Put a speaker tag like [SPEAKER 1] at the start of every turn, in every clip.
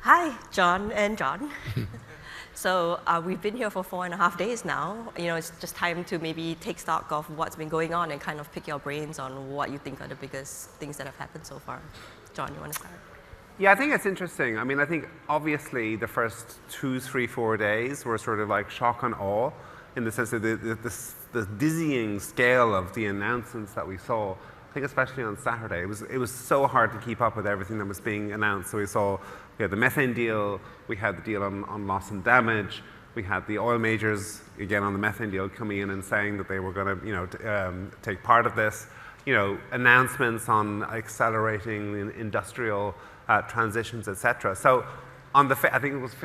[SPEAKER 1] Hi, John and John. So we've been here for 4.5 days now. It's just time to maybe take stock of what's been going on and kind of pick your brains on what you think are the biggest things that have happened so far. John, you want to start?
[SPEAKER 2] Yeah, I think it's interesting. I mean, I think obviously the first 2, 3, 4 days were sort of like shock and awe in the sense of the dizzying scale of the announcements that we saw. I think especially on Saturday, it was so hard to keep up with everything that was being announced. So we had the methane deal, we had the deal on loss and damage, we had the oil majors again on the methane deal coming in and saying that they were going to take part of this. Announcements on accelerating industrial transitions, etc. So on I think it was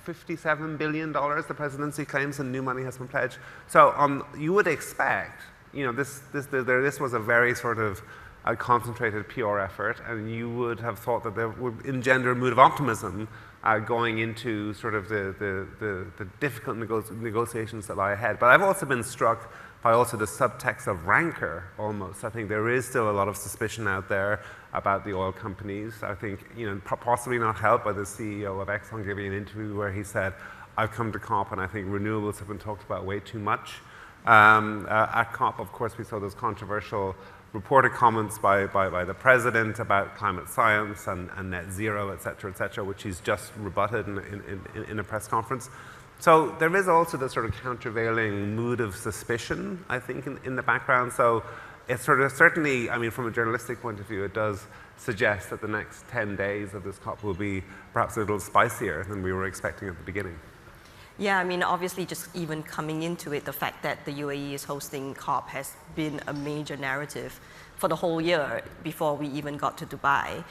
[SPEAKER 2] $57 billion the presidency claims and new money has been pledged. So you would expect, this was a very sort of a concentrated PR effort, and you would have thought that there would engender a mood of optimism going into sort of the difficult negotiations that lie ahead. But I've also been struck by also the subtext of rancor almost. I think there is still a lot of suspicion out there about the oil companies. I think, possibly not helped by the CEO of Exxon giving an interview where he said, I've come to COP and I think renewables have been talked about way too much. At COP, of course, we saw those controversial reported comments by the president about climate science and net zero, et cetera, which he's just rebutted in a press conference. So there is also this sort of countervailing mood of suspicion, I think, in the background. So it's sort of certainly, I mean, from a journalistic point of view, it does suggest that the next 10 days of this COP will be perhaps a little spicier than we were expecting at the beginning.
[SPEAKER 1] Yeah, I mean, obviously just even coming into it, the fact that the UAE is hosting COP has been a major narrative for the whole year before we even got to Dubai.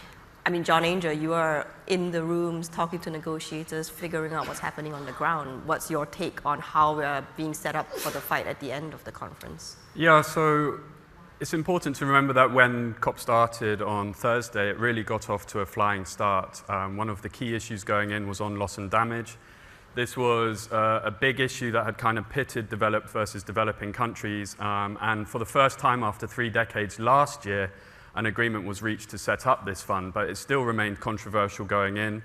[SPEAKER 1] I mean, John Aigner, you are in the rooms talking to negotiators, figuring out what's happening on the ground. What's your take on how we are being set up for the fight at the end of the conference?
[SPEAKER 3] Yeah, so it's important to remember that when COP started on Thursday, it really got off to a flying start. One of the key issues going in was on loss and damage. This was a big issue that had kind of pitted developed versus developing countries. And for the first time after 3 decades last year, an agreement was reached to set up this fund, but it still remained controversial going in.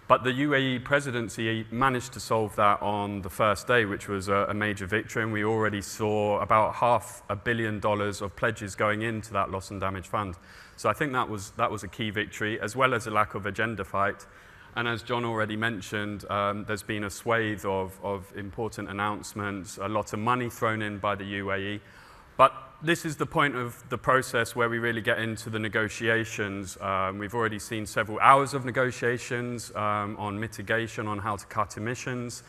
[SPEAKER 3] But the UAE presidency managed to solve that on the first day, which was a major victory. And we already saw about $500 million of pledges going into that loss and damage fund. So I think that was a key victory, as well as a lack of agenda fight. And as John already mentioned, there's been a swathe of important announcements, a lot of money thrown in by the UAE. But this is the point of the process where we really get into the negotiations. We've already seen several hours of negotiations on mitigation, on how to cut emissions.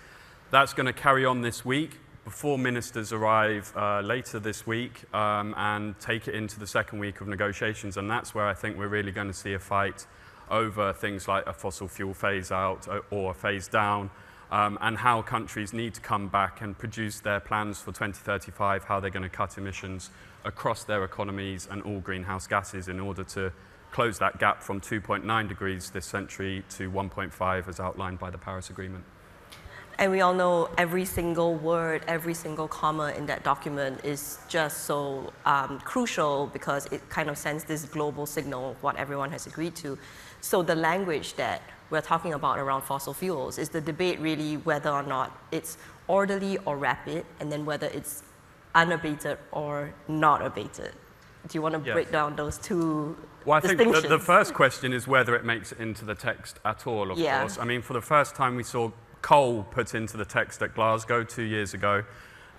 [SPEAKER 3] That's going to carry on this week before ministers arrive later this week and take it into the second week of negotiations. And that's where I think we're really going to see a fight over things like a fossil fuel phase out or a phase down, and how countries need to come back and produce their plans for 2035, how they're going to cut emissions across their economies and all greenhouse gases in order to close that gap from 2.9 degrees this century to 1.5 as outlined by the Paris Agreement.
[SPEAKER 1] And we all know every single word, every single comma in that document is just so crucial because it kind of sends this global signal of what everyone has agreed to. So the language that we're talking about around fossil fuels is the debate really whether or not it's orderly or rapid, and then whether it's unabated or not abated. Do you want to break down those two distinctions?
[SPEAKER 3] Well, I think the first question is whether it makes it into the text at all, of course. I mean, for the first time we saw coal put into the text at Glasgow 2 years ago,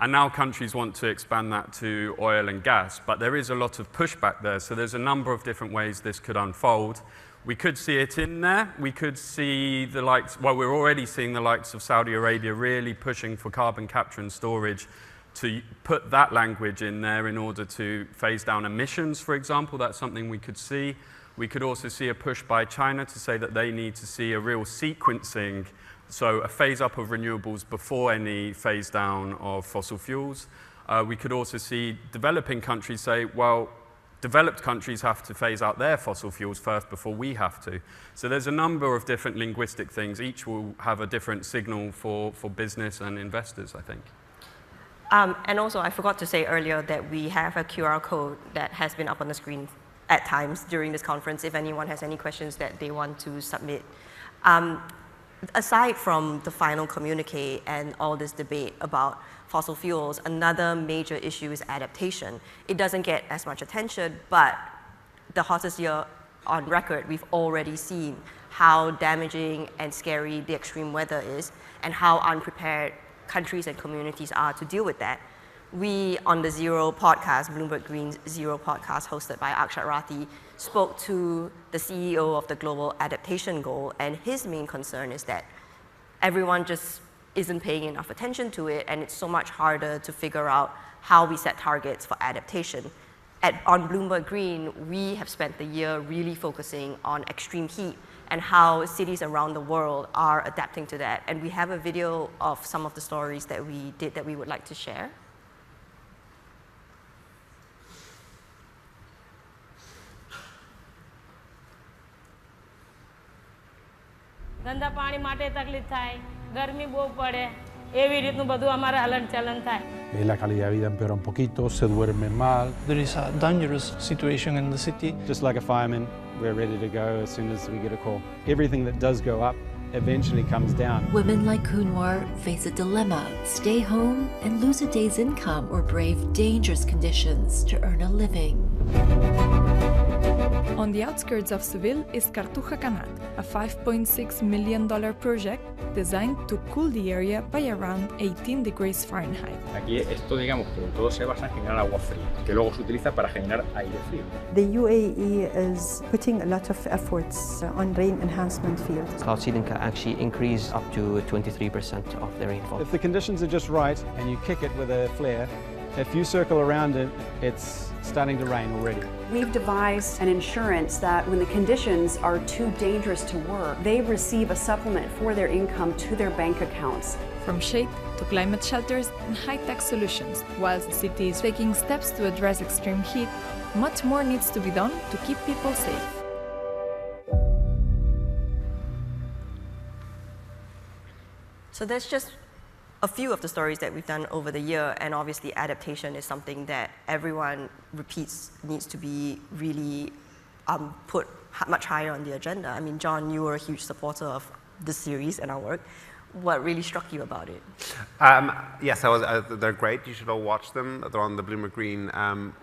[SPEAKER 3] and now countries want to expand that to oil and gas, but there is a lot of pushback there, so there's a number of different ways this could unfold. We could see it in there. We could see the likes, well, we're already seeing the likes of Saudi Arabia really pushing for carbon capture and storage to put that language in there in order to phase down emissions, for example. That's something we could see. We could also see a push by China to say that they need to see a real sequencing, so a phase up of renewables before any phase down of fossil fuels. We could also see developing countries say, well, developed countries have to phase out their fossil fuels first before we have to. So there's a number of different linguistic things. Each will have a different signal for business and investors, I think.
[SPEAKER 1] And also, I forgot to say earlier that we have a QR code that has been up on the screen at times during this conference if anyone has any questions that they want to submit. Aside from the final communique and all this debate about fossil fuels, another major issue is adaptation. It doesn't get as much attention, but the hottest year on record, we've already seen how damaging and scary the extreme weather is and how unprepared countries and communities are to deal with that. We, on the Zero podcast, Bloomberg Green's Zero podcast hosted by Akshat Rathi, spoke to the CEO of the Global Adaptation Goal, and his main concern is that everyone just isn't paying enough attention to it, and it's so much harder to figure out how we set targets for adaptation. On Bloomberg Green, we have spent the year really focusing on extreme heat and how cities around the world are adapting to that. And we have a video of some of the stories that we did that we would like to share.
[SPEAKER 4] ધંધા પાણી માટે તકલીફ થાય ગરમી બહુ પડે એવી રીતનું બધું અમારે હલનચલન થાય
[SPEAKER 5] La calidad de vida empeora un poquito, se duerme mal.
[SPEAKER 6] There is a dangerous situation in the city.
[SPEAKER 7] Just like a fireman, we're ready to go as soon as we get a call. Everything that does go up eventually comes down.
[SPEAKER 8] Women like Kunwar face a dilemma: stay home and lose a day's income, or brave dangerous conditions to earn a living.
[SPEAKER 9] On the outskirts of Seville is Cartuja Canal, a $5.6 million project designed to cool the area by around 18 degrees Fahrenheit.
[SPEAKER 10] Aquí esto, digamos, que todo se basa en generar agua fría, que luego se utiliza para generar aire frío.
[SPEAKER 11] The UAE is putting a lot of efforts on rain enhancement fields.
[SPEAKER 12] Cloud seeding can actually increase up to 23% of the rainfall.
[SPEAKER 7] If the conditions are just right and you kick it with a flare, if you circle around it, it's starting to rain already.
[SPEAKER 13] We've devised an insurance that when the conditions are too dangerous to work, they receive a supplement for their income to their bank accounts.
[SPEAKER 9] From shade to climate shelters and high-tech solutions, whilst the city is taking steps to address extreme heat, much more needs to be done to keep people safe.
[SPEAKER 1] So that's just a few of the stories that we've done over the year, and obviously adaptation is something that everyone repeats needs to be really put much higher on the agenda. I mean, John, you were a huge supporter of this series and our work. What really struck you about it?
[SPEAKER 2] Yes, they're great. You should all watch them. They're on the Bloomberg Green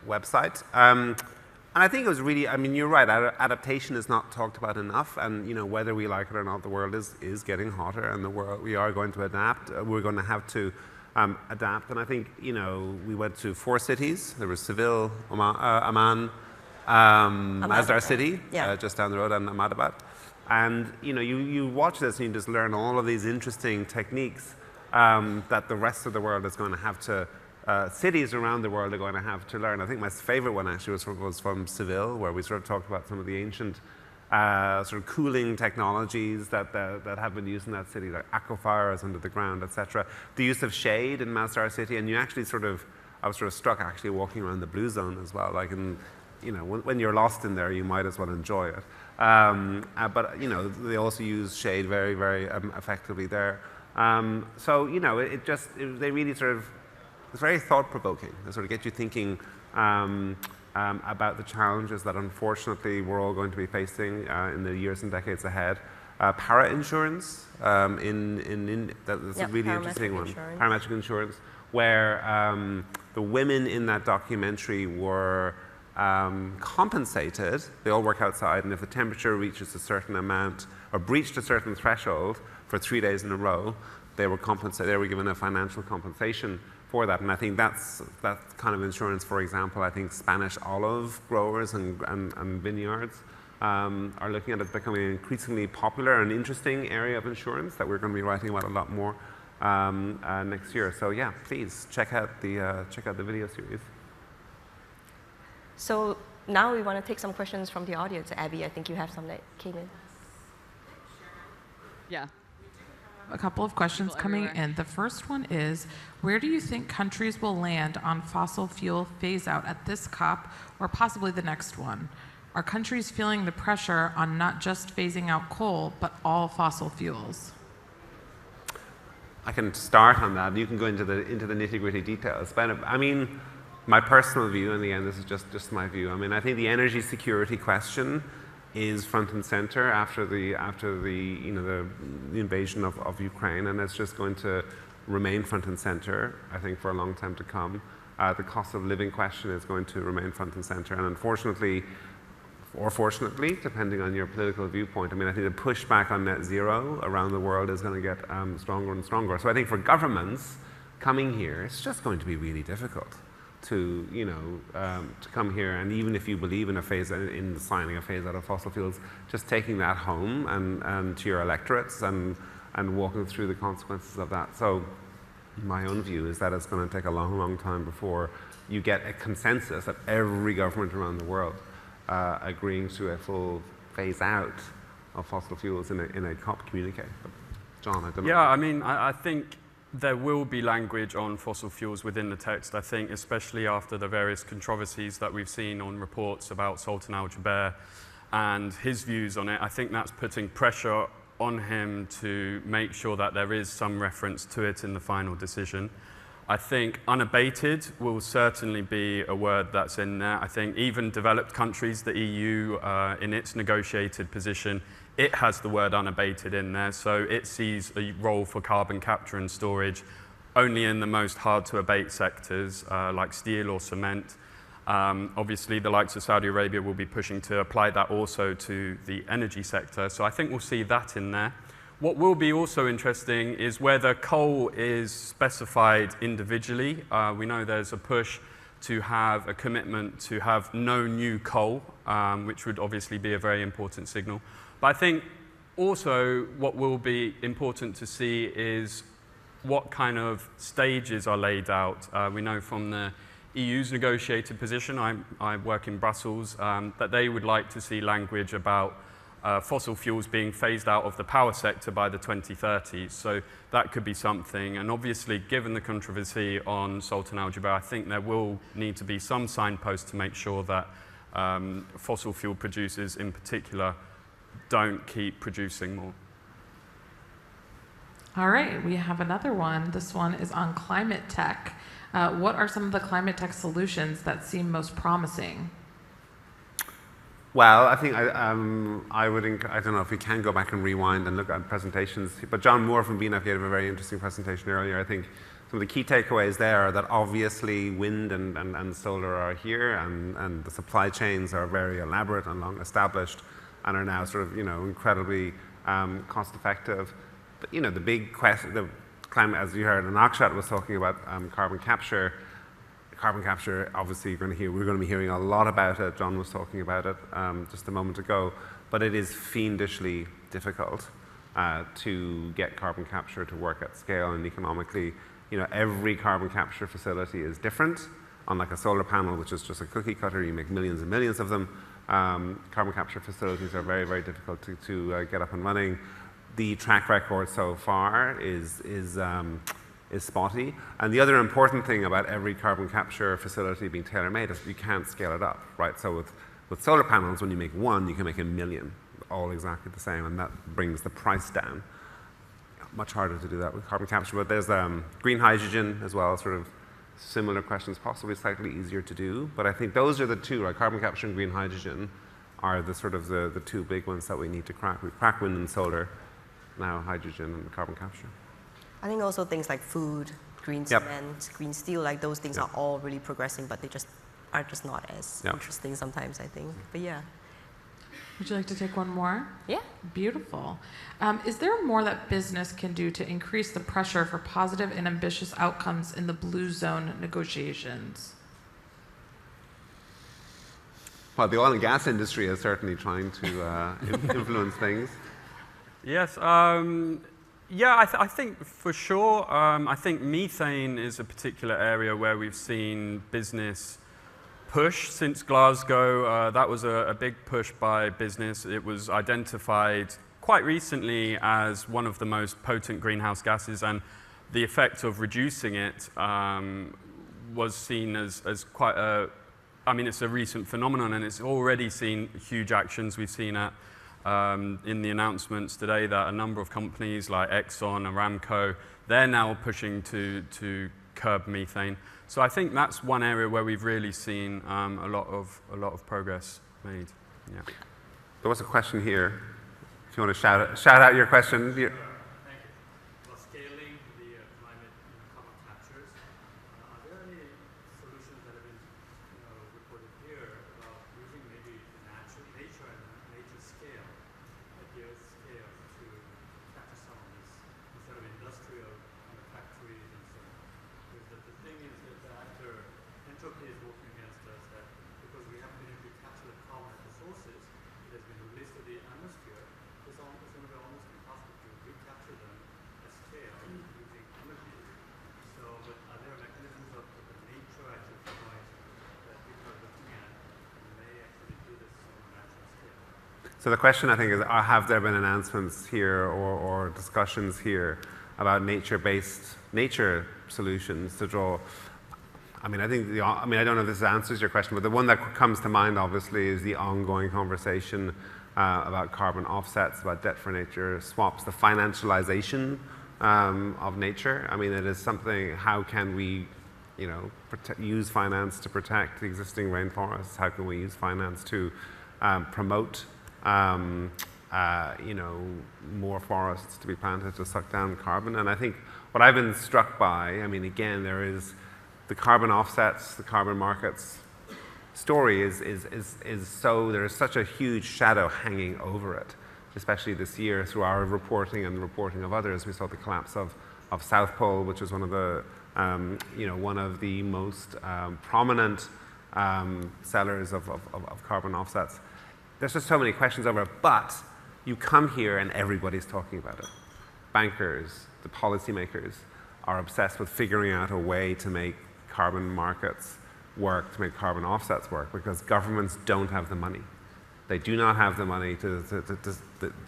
[SPEAKER 2] website. And I think it was really, I mean, you're right, adaptation is not talked about enough, and you know, whether we like it or not, the world is getting hotter, and the world, we are going to adapt. We're going to have to adapt, and I think, you know, we went to 4 cities. There was Seville, Amman, Masdar City,
[SPEAKER 1] yeah.
[SPEAKER 2] Just down the road, and Ahmedabad. And you know, you watch this and you just learn all of these interesting techniques that the rest of the world is going to have to cities around the world are going to have to learn. I think my favorite one actually was from Seville, where we sort of talked about some of the ancient sort of cooling technologies that have been used in that city, like aquifers under the ground, etc. The use of shade in Masdar City, and you actually I was sort of struck actually walking around the blue zone as well. Like, you know, when you're lost in there, you might as well enjoy it. But you know, they also use shade very, very effectively there. So you know, they really sort of. It's very thought-provoking. They sort of get you thinking about the challenges that unfortunately we're all going to be facing in the years and decades ahead. Para-insurance, that's a really interesting one. Parametric insurance, where the women in that documentary were compensated. They all work outside, and if the temperature reaches a certain amount or breached a certain threshold for 3 days in a row, they were compensated. They were given a financial compensation for that, and I think that kind of insurance, for example, I think Spanish olive growers and vineyards are looking at it becoming an increasingly popular and interesting area of insurance that we're going to be writing about a lot more next year. So yeah, please check out the video series.
[SPEAKER 1] So now we want to take some questions from the audience. Abby, I think you have some that came in.
[SPEAKER 14] Yeah. A couple of questions coming in. The first one is, where do you think countries will land on fossil fuel phase out at this COP or possibly the next one? Are countries feeling the pressure on not just phasing out coal, but all fossil fuels?
[SPEAKER 2] I can start on that. You can go into the nitty-gritty details. But I mean, my personal view, and again, this is just my view. I mean, I think the energy security question is front and center after the invasion of Ukraine, and it's just going to remain front and center, I think, for a long time to come. The cost of living question is going to remain front and center, and unfortunately, or fortunately, depending on your political viewpoint, I mean, I think the pushback on net zero around the world is going to get stronger and stronger. So I think for governments coming here, it's just going to be really difficult to, to come here, and even if you believe in in signing a phase out of fossil fuels, just taking that home and to your electorates and walking through the consequences of that. So my own view is that it's going to take a long, long time before you get a consensus of every government around the world agreeing to a full phase out of fossil fuels in a COP communique. But John, I don't know.
[SPEAKER 3] Yeah, I mean, I think there will be language on fossil fuels within the text. I think especially after the various controversies that we've seen on reports about Sultan Al-Jaber and his views on it, I think that's putting pressure on him to make sure that there is some reference to it in the final decision. I think unabated will certainly be a word that's in there. I think even developed countries, the EU, in its negotiated position, it has the word unabated in there, so it sees a role for carbon capture and storage only in the most hard to abate sectors like steel or cement. Obviously, the likes of Saudi Arabia will be pushing to apply that also to the energy sector, so I think we'll see that in there. What will be also interesting is whether coal is specified individually. We know there's a push to have a commitment to have no new coal, which would obviously be a very important signal. But I think also what will be important to see is what kind of stages are laid out. We know from the EU's negotiated position, I work in Brussels, that they would like to see language about fossil fuels being phased out of the power sector by the 2030s. So that could be something. And obviously, given the controversy on Sultan Al-Jaber, I think there will need to be some signposts to make sure that fossil fuel producers in particular don't keep producing more.
[SPEAKER 14] All right, we have another one. This one is on climate tech. What are some of the climate tech solutions that seem most promising?
[SPEAKER 2] Well, I think I don't know if we can go back and rewind and look at presentations, but John Moore from BNF gave a very interesting presentation earlier. I think some of the key takeaways there are that obviously wind and solar are here, and the supply chains are very elaborate and long established and are now sort of, incredibly cost effective. But, the big question, the climate, as you heard, and Akshat was talking about carbon capture. Carbon capture, obviously, we're going to be hearing a lot about it. John was talking about it just a moment ago, but it is fiendishly difficult to get carbon capture to work at scale and economically. Every carbon capture facility is different. Unlike a solar panel, which is just a cookie cutter, you make millions and millions of them. Carbon capture facilities are very, very difficult to get up and running. The track record so far is spotty. And the other important thing about every carbon capture facility being tailor-made is you can't scale it up, right? So with solar panels, when you make one, you can make 1 million, all exactly the same, and that brings the price down. Much harder to do that with carbon capture, but there's green hydrogen as well, sort of similar questions, possibly slightly easier to do, but I think those are the two, right? Carbon capture and green hydrogen are the sort of the two big ones that we need to crack. We've cracked wind and solar, now hydrogen and carbon capture.
[SPEAKER 1] I think also things like food, green cement, green steel, like those things are all really progressing, but they are just not as interesting sometimes, I think. But yeah.
[SPEAKER 14] Would you like to take one more?
[SPEAKER 1] Yeah.
[SPEAKER 14] Beautiful. Is there more that business can do to increase the pressure for positive and ambitious outcomes in the blue zone negotiations?
[SPEAKER 2] Well, the oil and gas industry is certainly trying to influence things.
[SPEAKER 3] Yes. Yeah, I think for sure. I think methane is a particular area where we've seen business push since Glasgow. That was a big push by business. It was identified quite recently as one of the most potent greenhouse gases, and the effect of reducing it was seen as quite a, I mean, it's a recent phenomenon, and it's already seen huge actions. We've seen it in the announcements today that a number of companies like Exxon, Aramco, they're now pushing to curb methane. So I think that's one area where we've really seen a lot of progress made. Yeah.
[SPEAKER 2] There was a question here. If you want to shout out your question.
[SPEAKER 3] Thank you. For scaling the climate carbon captures, are there any solutions that have been reported here about using maybe nature and nature scale, like the Earth scale, to capture some of these instead of industrial factories and so on? Because the thing is that entropy is working against us, that because we haven't been able to capture the carbon at the sources, it has been released to the atmosphere. It's going to be almost impossible to recapture them at scale using energy. So, but are there mechanisms of the nature actually provides that people are looking at and may actually do this on a natural scale?
[SPEAKER 2] So the question, I think, is have there been announcements here or discussions here about nature solutions to draw? I mean, I don't know if this answers your question, but the one that comes to mind, obviously, is the ongoing conversation about carbon offsets, about debt for nature swaps, the financialization of nature. I mean, it is something, how can we, use finance to protect the existing rainforests? How can we use finance to promote, more forests to be planted to suck down carbon? And I think what I've been struck by, I mean, again, there is the carbon offsets, the carbon markets story is so, there is such a huge shadow hanging over it, especially this year through our reporting and the reporting of others. We saw the collapse of South Pole, which was one of the, one of the most prominent sellers of carbon offsets. There's just so many questions over it, but you come here and everybody's talking about it. Bankers, the policymakers are obsessed with figuring out a way to make carbon markets work, to make carbon offsets work, because governments don't have the money. They do not have the money to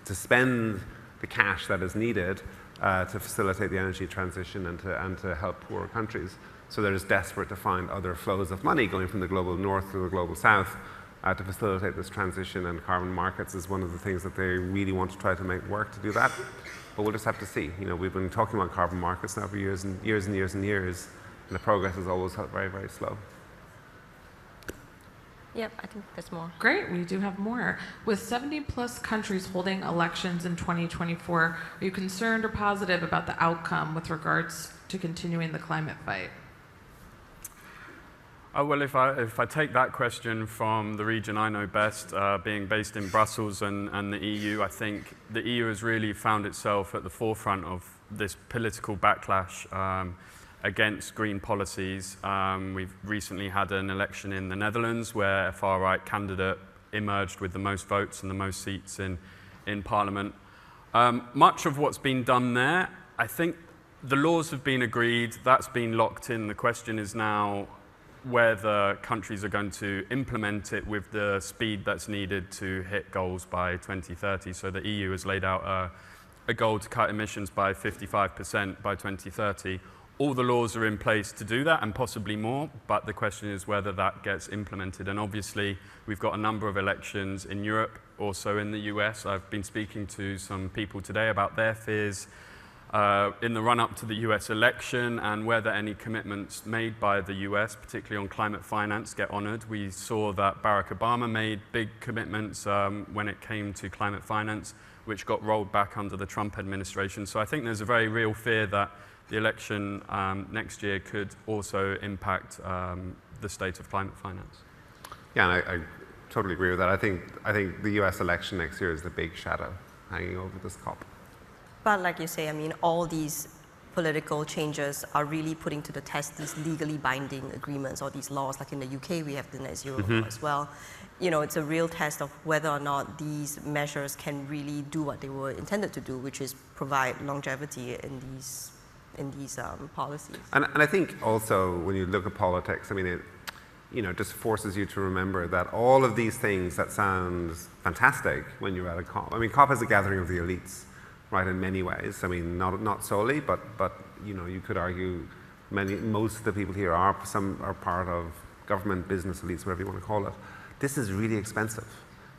[SPEAKER 2] spend the cash that is needed to facilitate the energy transition and to help poorer countries. So they're just desperate to find other flows of money going from the global north to the global south to facilitate this transition, and carbon markets is one of the things that they really want to try to make work to do that. But we'll just have to see. We've been talking about carbon markets now for years and years and years and years, and the progress is always very, very slow.
[SPEAKER 1] Yep, I think there's more.
[SPEAKER 14] Great, we do have more. With 70 plus countries holding elections in 2024, are you concerned or positive about the outcome with regards to continuing the climate fight?
[SPEAKER 3] Well, if I take that question from the region I know best, being based in Brussels and the EU, I think the EU has really found itself at the forefront of this political backlash against green policies. We've recently had an election in the Netherlands where a far-right candidate emerged with the most votes and the most seats in Parliament. Much of what's been done there, I think the laws have been agreed, that's been locked in. The question is now whether countries are going to implement it with the speed that's needed to hit goals by 2030. So the EU has laid out a goal to cut emissions by 55% by 2030. All the laws are in place to do that and possibly more, but the question is whether that gets implemented. And obviously, we've got a number of elections in Europe, also in the US. I've been speaking to some people today about their fears in the run-up to the US election and whether any commitments made by the US, particularly on climate finance, get honored. We saw that Barack Obama made big commitments when it came to climate finance, which got rolled back under the Trump administration. So I think there's a very real fear that the election next year could also impact the state of climate finance.
[SPEAKER 2] Yeah, and I totally agree with that. I think the US election next year is the big shadow hanging over this COP.
[SPEAKER 1] But like you say, I mean, all these political changes are really putting to the test these legally binding agreements or these laws. Like in the UK, we have the net zero law as well. It's a real test of whether or not these measures can really do what they were intended to do, which is provide longevity in these policies.
[SPEAKER 2] And I think also when you look at politics, I mean, it just forces you to remember that all of these things that sound fantastic when you're at a COP. I mean, COP is a gathering of the elites, right? In many ways. I mean, not solely, but you could argue most of the people here are part of government, business elites, whatever you want to call it. This is really expensive.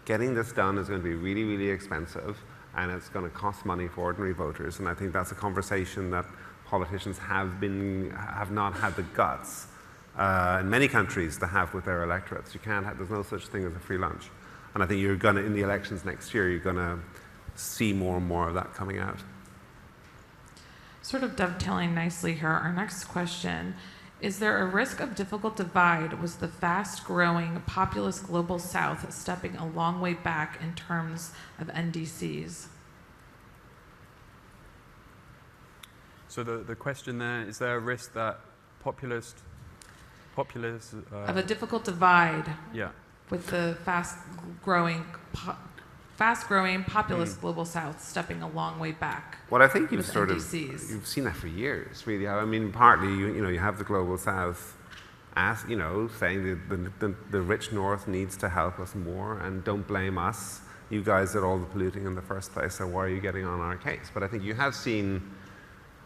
[SPEAKER 2] Getting this done is going to be really, really expensive, and it's going to cost money for ordinary voters. And I think that's a conversation that politicians have not had the guts in many countries to have with their electorates. There's no such thing as a free lunch. And I think you're going to, in the elections next year, you're going to see more and more of that coming out.
[SPEAKER 14] Sort of dovetailing nicely here, our next question. Is there a risk of difficult divide? Was the fast-growing populous global south stepping a long way back in terms of NDCs?
[SPEAKER 3] So the question there, is there a risk that populist
[SPEAKER 14] of a difficult divide,
[SPEAKER 3] yeah,
[SPEAKER 14] with the fast-growing populous global south stepping a long way back?
[SPEAKER 2] Well, I think you've
[SPEAKER 14] NDCs.
[SPEAKER 2] you've seen that for years, really. I mean, partly you have the global south, saying the rich north needs to help us more, and don't blame us. You guys did all the polluting in the first place, so why are you getting on our case? But I think you have seen,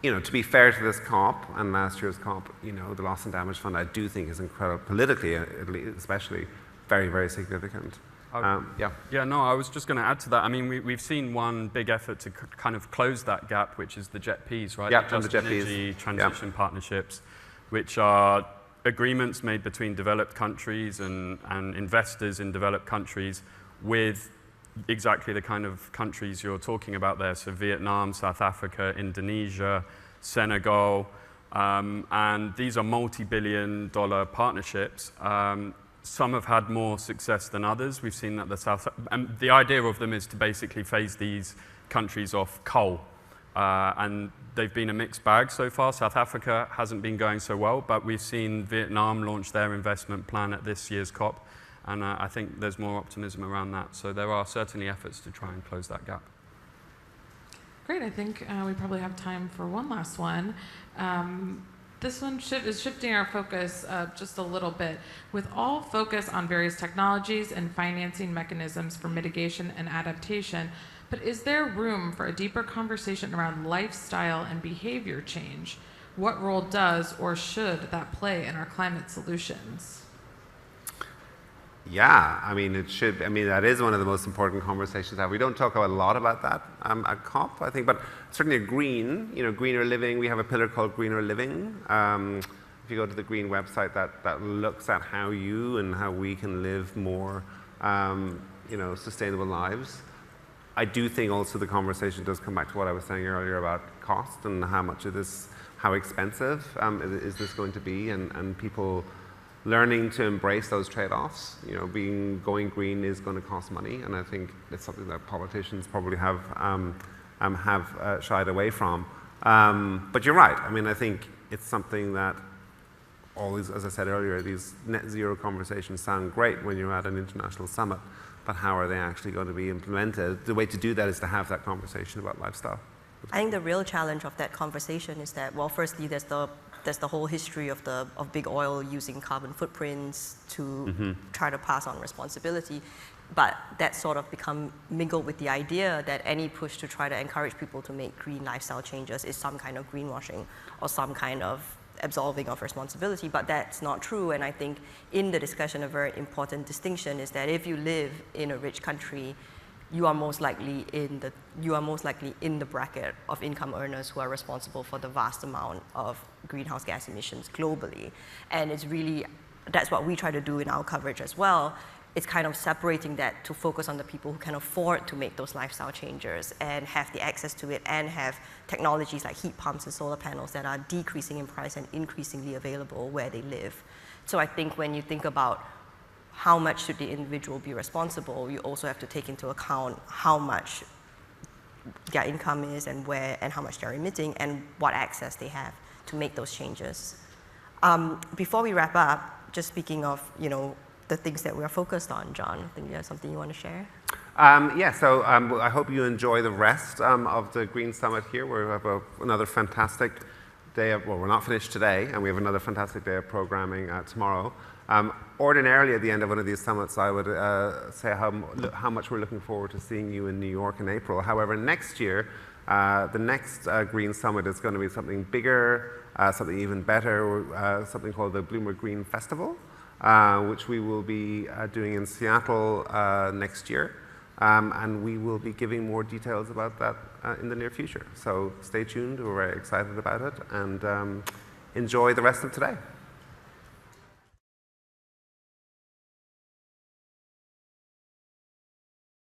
[SPEAKER 2] to be fair to this COP and last year's COP, the loss and damage fund, I do think is incredible, politically especially, very, very significant.
[SPEAKER 3] Yeah, no, I was just going to add to that. I mean, we've seen one big effort to kind of close that gap, which is the JETPs, right?
[SPEAKER 2] Yeah,
[SPEAKER 3] the
[SPEAKER 2] the JETPs.
[SPEAKER 3] Energy Transition Partnerships, which are agreements made between developed countries and investors in developed countries with exactly the kind of countries you're talking about there. So Vietnam, South Africa, Indonesia, Senegal, and these are multi-billion-dollar partnerships. Some have had more success than others. We've seen that and the idea of them is to basically phase these countries off coal. And they've been a mixed bag so far. South Africa hasn't been going so well, but we've seen Vietnam launch their investment plan at this year's COP. And I think there's more optimism around that. So there are certainly efforts to try and close that gap.
[SPEAKER 14] Great, I think we probably have time for one last one. This one is shifting our focus just a little bit. With all focus on various technologies and financing mechanisms for mitigation and adaptation, but is there room for a deeper conversation around lifestyle and behavior change? What role does or should that play in our climate solutions?
[SPEAKER 2] Yeah, I mean, it should. I mean, that is one of the most important conversations to have. We don't talk a lot about that at COP, I think, but certainly a green, greener living. We have a pillar called Greener Living. If you go to the Green website, that looks at how you and how we can live more, sustainable lives. I do think also the conversation does come back to what I was saying earlier about cost and how much of this, how expensive is this going to be, and people learning to embrace those trade-offs. Going green is going to cost money, and I think it's something that politicians probably have shied away from. But you're right. I mean, I think it's something that always, as I said earlier, these net zero conversations sound great when you're at an international summit, but how are they actually going to be implemented? The way to do that is to have that conversation about lifestyle.
[SPEAKER 1] I think the real challenge of that conversation is that, well, firstly, there's the whole history of big oil using carbon footprints to try to pass on responsibility. But that sort of become mingled with the idea that any push to try to encourage people to make green lifestyle changes is some kind of greenwashing or some kind of absolving of responsibility. But that's not true. And I think in the discussion, a very important distinction is that if you live in a rich country, you are most likely in the bracket of income earners who are responsible for the vast amount of greenhouse gas emissions globally. And that's what we try to do in our coverage as well. It's kind of separating that to focus on the people who can afford to make those lifestyle changes and have the access to it and have technologies like heat pumps and solar panels that are decreasing in price and increasingly available where they live. So I think when you think about how much should the individual be responsible, you also have to take into account how much their income is and where and how much they're emitting and what access they have to make those changes. Before we wrap up, just speaking of the things that we are focused on, John, I think you have something you want to share?
[SPEAKER 2] So I hope you enjoy the rest of the Green Summit here. We have another fantastic day well, we're not finished today, and we have another fantastic day of programming tomorrow. Ordinarily, at the end of one of these summits, I would say how much we're looking forward to seeing you in New York in April. However, next year, the next Green Summit is going to be something bigger, something even better, something called the Bloomberg Green Festival, which we will be doing in Seattle next year. And we will be giving more details about that in the near future. So stay tuned. We're very excited about it. And enjoy the rest of today.